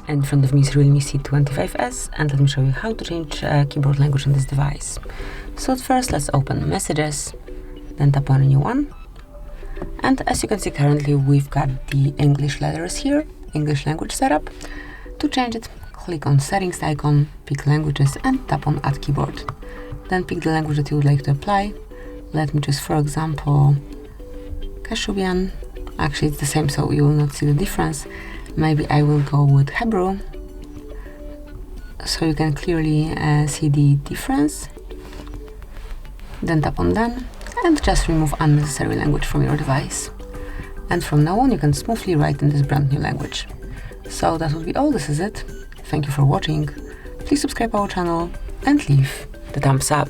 In front of me is REALME C25s, and let me show you how to change keyboard language on this device. So at first, let's open Messages, then tap on a new one. And as you can see currently, we've got the English letters here, English language setup. To change it, click on Settings icon, pick Languages, and tap on Add Keyboard. Then pick the language that you would like to apply. Let me choose, for example, Kashubian. Actually, it's the same, so you will not see the difference. Maybe I will go with Hebrew, so you can clearly see the difference. Then tap on Done, and just remove unnecessary language from your device. And from now on, you can smoothly write in this brand new language. So that would be all. This is it. Thank you for watching. Please subscribe our channel and leave the thumbs up.